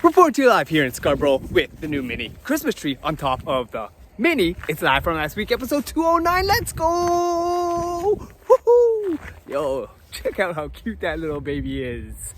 Reporting to you live here in Scarborough with the new mini Christmas tree on top of the mini. It's live from last week, episode 209. Let's go! Woohoo! Yo, check out how cute that little baby is.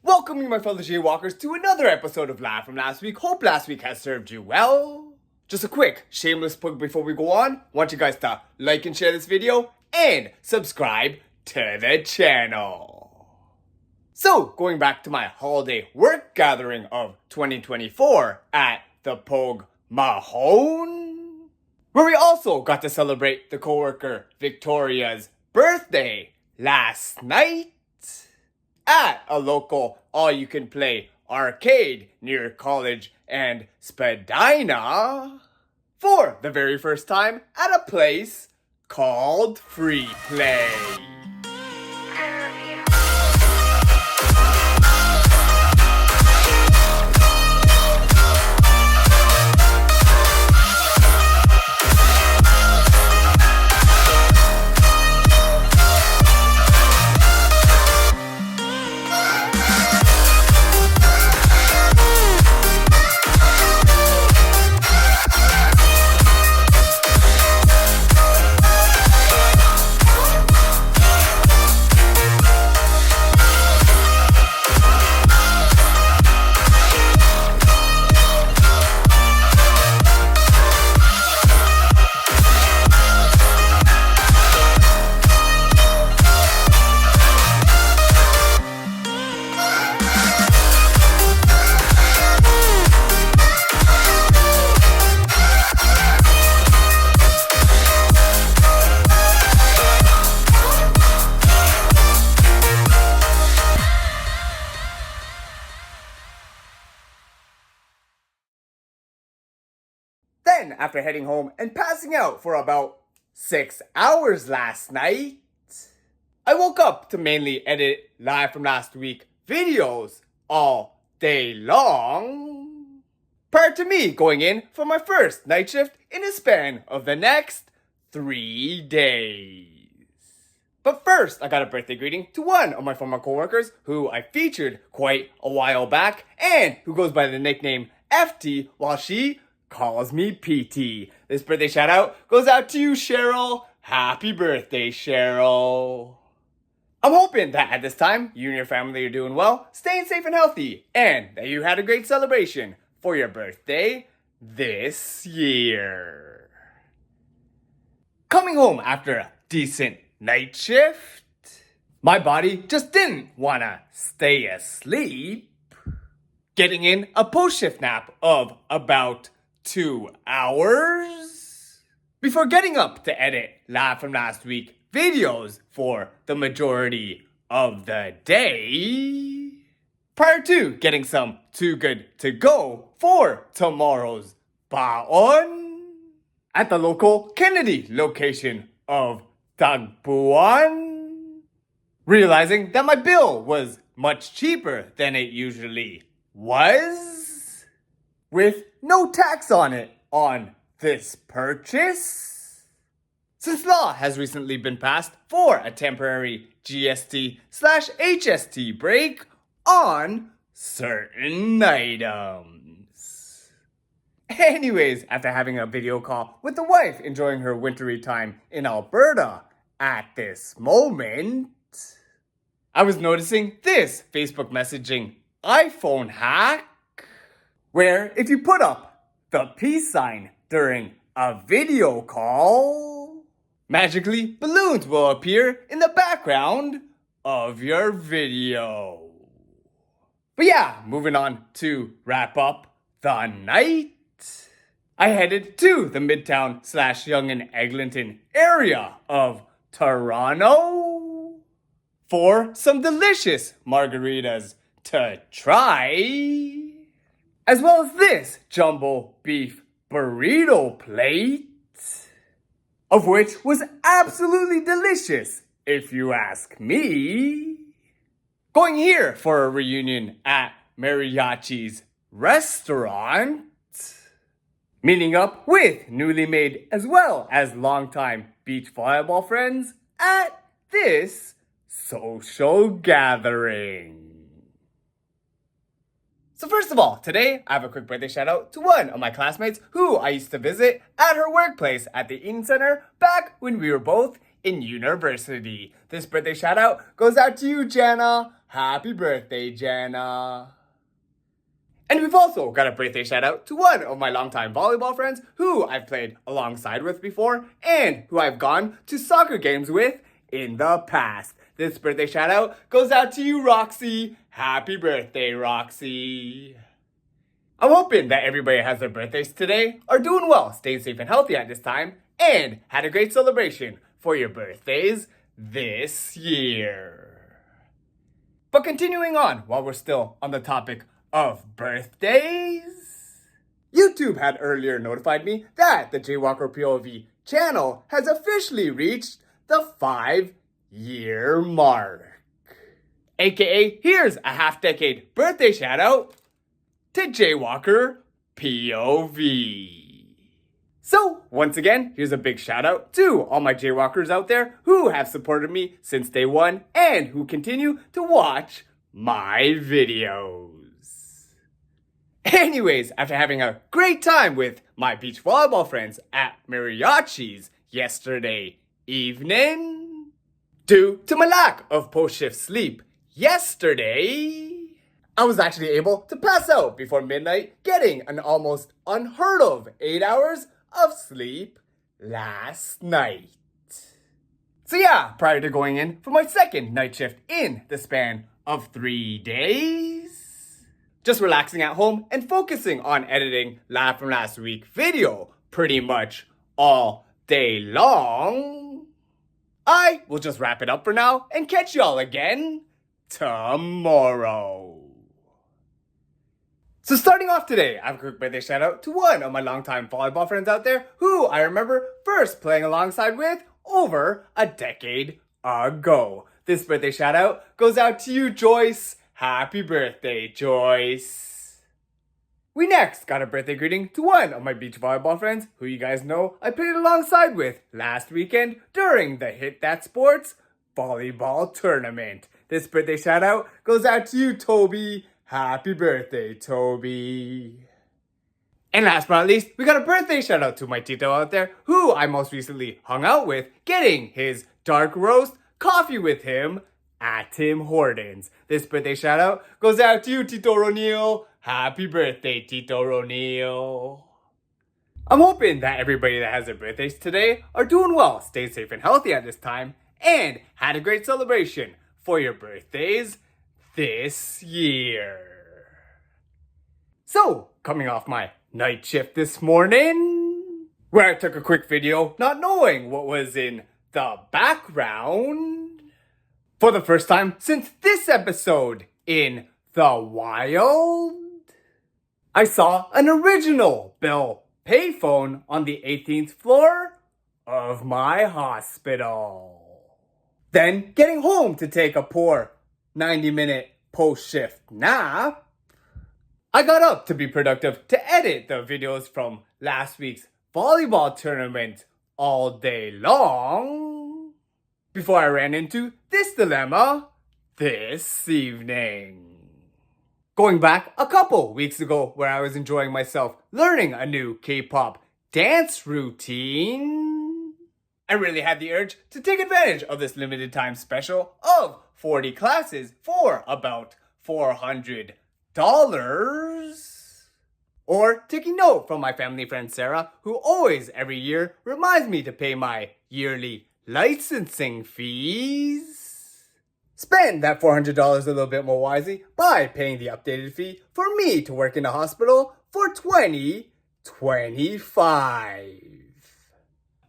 Welcome you my fellow JayWalkers to another episode of Live from Last Week. Hope last week has served you well. Just a quick shameless plug before we go on. Want you guys to like and share this video and subscribe to the channel. So, going back to my holiday work gathering of 2024 at the POG Mahone, where we also got to celebrate the coworker Victoria's birthday last night at a local all-you-can-play arcade near College and Spadina for the very first time at a place called Freeplay. Then, after heading home and passing out for about 6 hours last night, I woke up to mainly edit live from last week videos all day long, prior to me going in for my first night shift in a span of the next 3 days. But first, I got a birthday greeting to one of my former coworkers who I featured quite a while back and who goes by the nickname FT while she calls me PT. This birthday shout out goes out to you, Cheryl. Happy birthday, Cheryl. I'm hoping that at this time, you and your family are doing well, staying safe and healthy, and that you had a great celebration for your birthday this year. Coming home after a decent night shift, my body just didn't wanna stay asleep. Getting in a post-shift nap of about 2 hours before getting up to edit live from last week videos for the majority of the day, prior to getting some too good to go for tomorrow's baon at the local Kennedy location of Tagpuan, realizing that my bill was much cheaper than it usually was, with no tax on it on this purchase, since law has recently been passed for a temporary GST/HST break on certain items. Anyways, after having a video call with the wife enjoying her wintry time in Alberta at this moment, I was noticing this Facebook messaging iPhone hack, where if you put up the peace sign during a video call, magically balloons will appear in the background of your video. But yeah, moving on to wrap up the night, I headed to the Midtown/Yonge and Eglinton area of Toronto for some delicious margaritas to try, as well as this jumbo beef burrito plate, of which was absolutely delicious, if you ask me. Going here for a reunion at Mariachi's restaurant, meeting up with newly made as well as longtime beach volleyball friends at this social gathering. So first of all, today I have a quick birthday shout out to one of my classmates who I used to visit at her workplace at the Eaton Center back when we were both in university. This birthday shout out goes out to you, Jana. Happy birthday, Jana. And we've also got a birthday shout out to one of my longtime volleyball friends who I've played alongside with before and who I've gone to soccer games with in the past. This birthday shout out goes out to you, Roxy. Happy birthday, Roxy. I'm hoping that everybody has their birthdays today, are doing well, staying safe and healthy at this time, and had a great celebration for your birthdays this year. But continuing on, while we're still on the topic of birthdays, YouTube had earlier notified me that the JayWalkerPOV channel has officially reached the 5-year mark. AKA, here's a half-decade birthday shout-out to JayWalkerPOV. So, once again, here's a big shout-out to all my JayWalkers out there who have supported me since day one and who continue to watch my videos. Anyways, after having a great time with my beach volleyball friends at Mariachi's yesterday evening, due to my lack of post-shift sleep yesterday, I was actually able to pass out before midnight, getting an almost unheard of 8 hours of sleep last night. So yeah, prior to going in for my second night shift in the span of 3 days, just relaxing at home and focusing on editing Live From Last Week video pretty much all day long, I will just wrap it up for now and catch y'all again tomorrow. So starting off today, I have a quick birthday shout out to one of my longtime volleyball friends out there who I remember first playing alongside with over a decade ago. This birthday shout out goes out to you, Joyce. Happy birthday, Joyce. We next got a birthday greeting to one of my beach volleyball friends who you guys know I played alongside with last weekend during the Hit That Sports volleyball tournament. This birthday shout out goes out to you, Toby. Happy birthday, Toby. And last but not least, we got a birthday shout out to my Tito out there who I most recently hung out with, getting his dark roast coffee with him at Tim Hortons. This birthday shout out goes out to you, Tito Ronil. Happy birthday, Tito Ronil. I'm hoping that everybody that has their birthdays today are doing well, staying safe and healthy at this time, and had a great celebration for your birthdays this year. So, coming off my night shift this morning, where I took a quick video not knowing what was in the background, for the first time since this episode in the wild, I saw an original Bell payphone on the 18th floor of my hospital. Then, getting home to take a poor 90-minute post-shift nap, I got up to be productive to edit the videos from last week's volleyball tournament all day long before I ran into this dilemma this evening. Going back a couple weeks ago where I was enjoying myself learning a new K-pop dance routine, I really had the urge to take advantage of this limited time special of 40 classes for about $400. Or taking note from my family friend Sarah, who always every year reminds me to pay my yearly licensing fees. Spend that $400 a little bit more wisely by paying the updated fee for me to work in a hospital for 2025.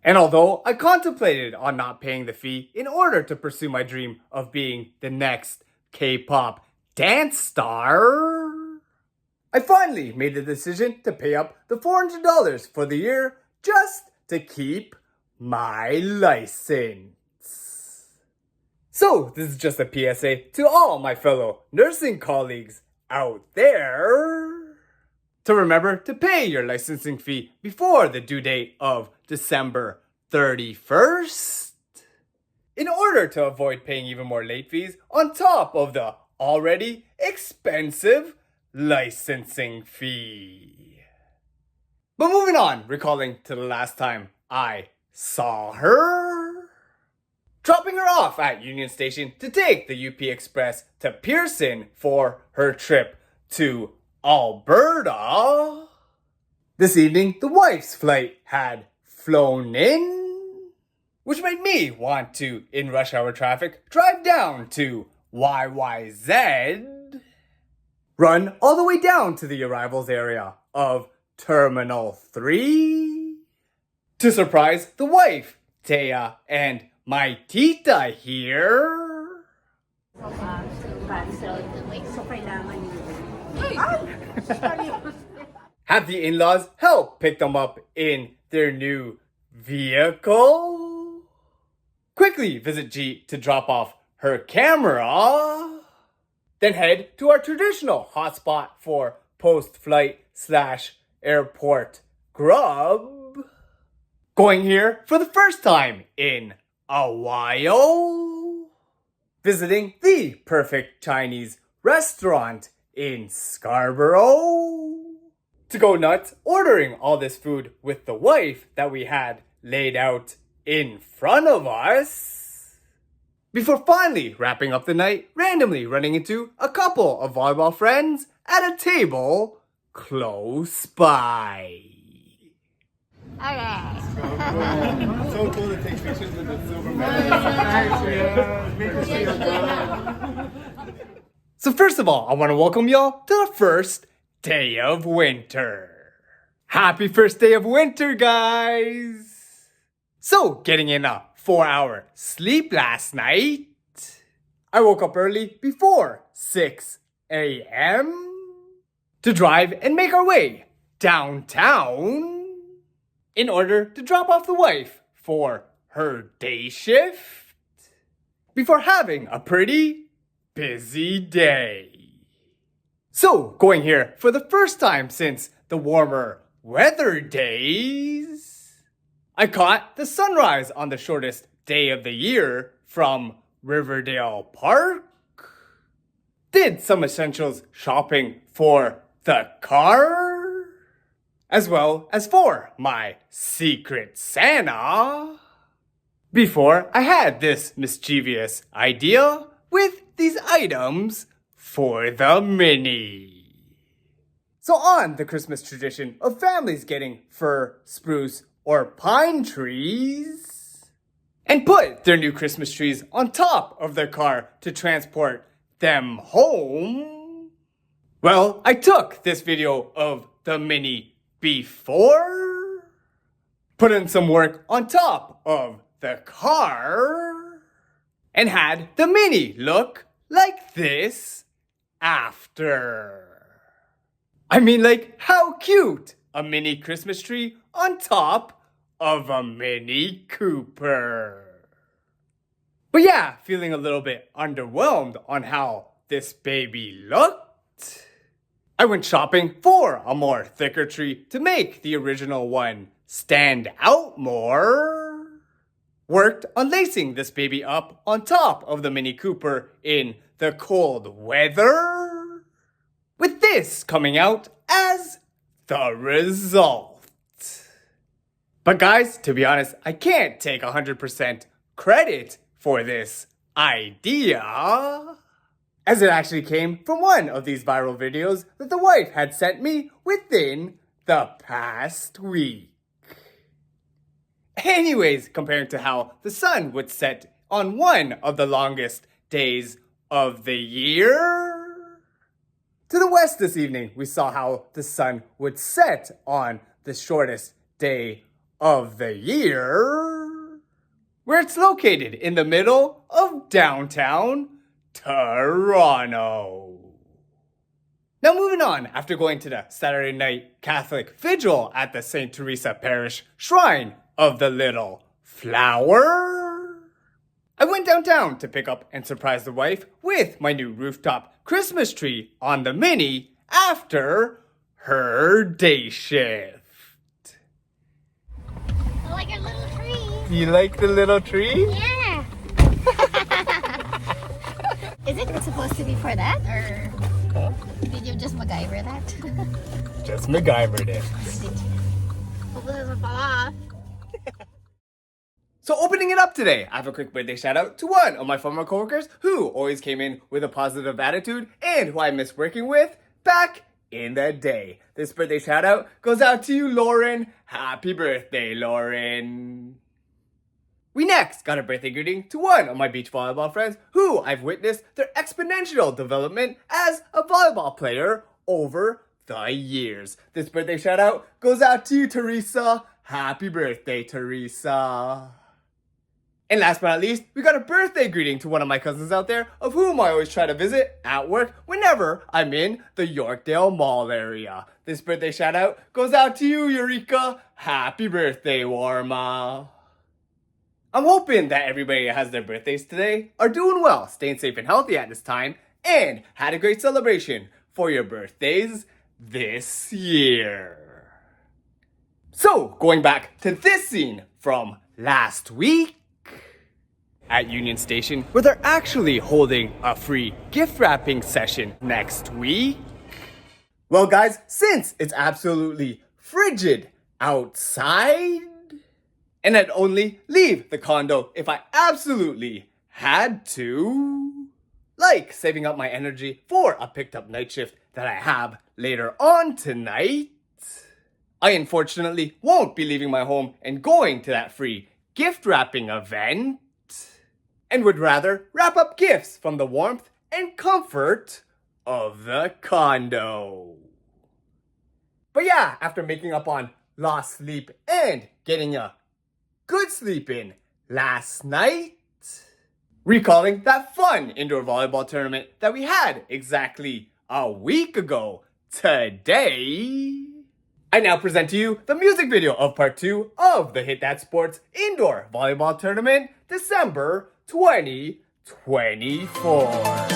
And although I contemplated on not paying the fee in order to pursue my dream of being the next K-pop dance star, I finally made the decision to pay up the $400 for the year just to keep my license. So this is just a PSA to all my fellow nursing colleagues out there to remember to pay your licensing fee before the due date of December 31st in order to avoid paying even more late fees on top of the already expensive licensing fee. But moving on, recalling to the last time I saw her, dropping her off at Union Station to take the UP Express to Pearson for her trip to Alberta. This evening, the wife's flight had flown in, which made me want to, in rush hour traffic, drive down to YYZ, run all the way down to the arrivals area of Terminal 3 to surprise the wife, Taya, and my tita here. Have the in-laws help pick them up in their new vehicle. Quickly visit G to drop off her camera. Then head to our traditional hotspot for post-flight / airport grub. Going here for the first time in a while. Visiting the perfect Chinese restaurant in Scarborough. To go nuts, ordering all this food with the wife that we had laid out in front of us. Before finally wrapping up the night, randomly running into a couple of volleyball friends at a table close by. Okay. So cool to take pictures with the silver medal. So first of all, I want to welcome y'all to the first day of winter. Happy first day of winter, guys! So, getting in a 4-hour sleep last night, I woke up early before 6 a.m. to drive and make our way downtown in order to drop off the wife for her day shift before having a pretty busy day. So, going here for the first time since the warmer weather days, I caught the sunrise on the shortest day of the year from Riverdale Park, did some essentials shopping for the car, as well as for my Secret Santa, before I had this mischievous idea with these items for the mini. So on the Christmas tradition of families getting fir, spruce, or pine trees, and put their new Christmas trees on top of their car to transport them home, well, I took this video of the mini before, put in some work on top of the car, and had the mini look like this after. I mean, like, how cute! A mini Christmas tree on top of a Mini Cooper. But yeah, feeling a little bit underwhelmed on how this baby looked, I went shopping for a more thicker tree to make the original one stand out more. Worked on lacing this baby up on top of the Mini Cooper in the cold weather, with this coming out as the result. But guys, to be honest, I can't take 100% credit for this idea, as it actually came from one of these viral videos that the wife had sent me within the past week. Anyways, comparing to how the sun would set on one of the longest days of the year, to the west this evening, we saw how the sun would set on the shortest day of the year, where it's located in the middle of downtown Toronto. Now moving on, after going to the Saturday night Catholic Vigil at the St. Teresa Parish Shrine of the Little Flower, I went downtown to pick up and surprise the wife with my new rooftop Christmas tree on the Mini after her day shift. I like a little tree. You like the little tree? Yeah. Is it supposed to be for that, or did you just MacGyver that? Just MacGyvered it. Hopefully it doesn't fall off. So opening it up today, I have a quick birthday shout out to one of my former coworkers who always came in with a positive attitude and who I miss working with back in the day. This birthday shout out goes out to you, Lauren. Happy birthday, Lauren. We next got a birthday greeting to one of my beach volleyball friends who I've witnessed their exponential development as a volleyball player over the years. This birthday shout out goes out to you, Teresa. Happy birthday, Teresa. And last but not least, we got a birthday greeting to one of my cousins out there, of whom I always try to visit at work whenever I'm in the Yorkdale Mall area. This birthday shout out goes out to you, Eureka. Happy birthday, Warma. I'm hoping that everybody that has their birthdays today are doing well, staying safe and healthy at this time, and had a great celebration for your birthdays this year. So, going back to this scene from last week, at Union Station, where they're actually holding a free gift wrapping session next week. Well guys, since it's absolutely frigid outside, and I'd only leave the condo if I absolutely had to, like saving up my energy for a picked up night shift that I have later on tonight, I unfortunately won't be leaving my home and going to that free gift wrapping event, and would rather wrap up gifts from the warmth and comfort of the condo. But yeah, after making up on lost sleep and getting a good sleep in last night, recalling that fun indoor volleyball tournament that we had exactly a week ago today, I now present to you the music video of part 2 of the Hit That Sports Indoor Volleyball Tournament, December 2024.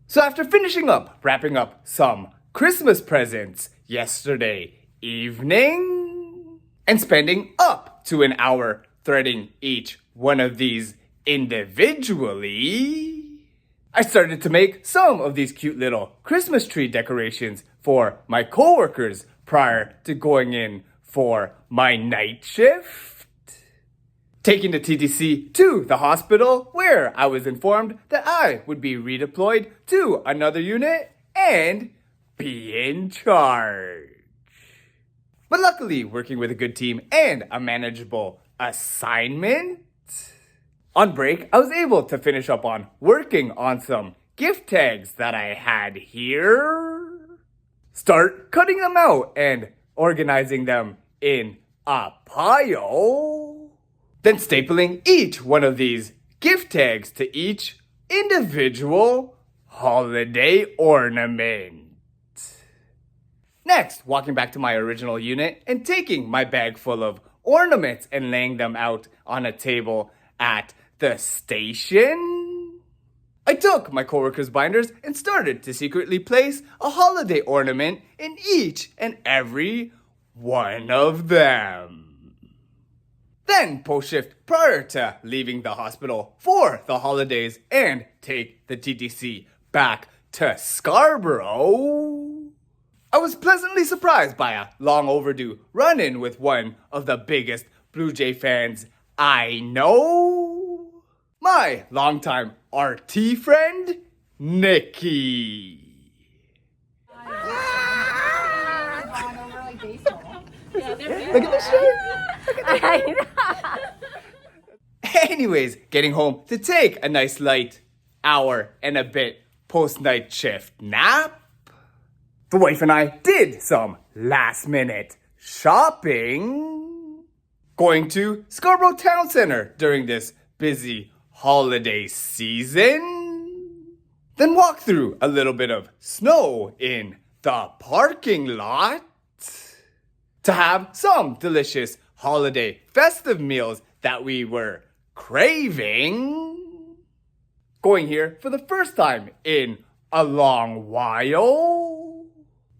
So after finishing up, wrapping up some Christmas presents yesterday evening, and spending up to an hour threading each one of these individually, I started to make some of these cute little Christmas tree decorations for my coworkers prior to going in for my night shift. Taking the TTC to the hospital, where I was informed that I would be redeployed to another unit and be in charge. But luckily, working with a good team and a manageable assignment, on break, I was able to finish up on working on some gift tags that I had here, start cutting them out and organizing them in a pile, then stapling each one of these gift tags to each individual holiday ornament. Next, walking back to my original unit and taking my bag full of ornaments and laying them out on a table at the station, I took my coworkers' binders and started to secretly place a holiday ornament in each and every one of them. Then post-shift prior to leaving the hospital for the holidays and take the TTC back to Scarborough, I was pleasantly surprised by a long overdue run-in with one of the biggest Blue Jay fans I know. My longtime RT friend, Nikki. Look at this shit. Anyways, getting home to take a nice light hour and a bit post-night shift nap. The wife and I did some last-minute shopping, going to Scarborough Town Centre during this busy holiday season, then walked through a little bit of snow in the parking lot to have some delicious holiday festive meals that we were craving. Going here for the first time in a long while.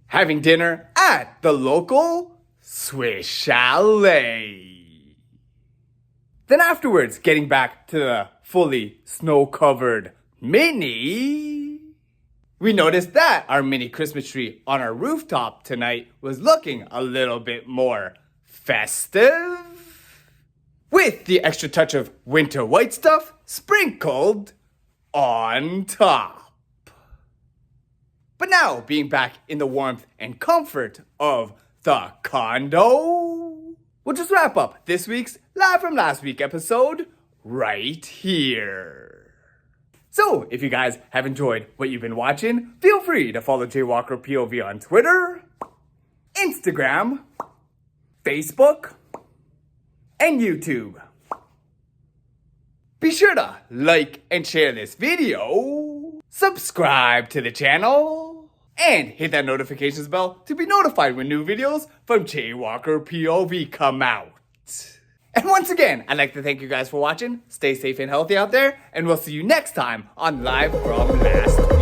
Having dinner at the local Swiss Chalet. Then afterwards, getting back to the fully snow-covered Mini, we noticed that our mini Christmas tree on our rooftop tonight was looking a little bit more festive, with the extra touch of winter white stuff sprinkled on top. But now, being back in the warmth and comfort of the condo, we'll just wrap up this week's Live From Last Week episode right here. So, if you guys have enjoyed what you've been watching, feel free to follow JayWalkerPOV on Twitter, Instagram, Facebook, and YouTube. Be sure to like and share this video, subscribe to the channel, and hit that notifications bell to be notified when new videos from JayWalkerPOV come out. And once again, I'd like to thank you guys for watching. Stay safe and healthy out there, and we'll see you next time on Live From Last.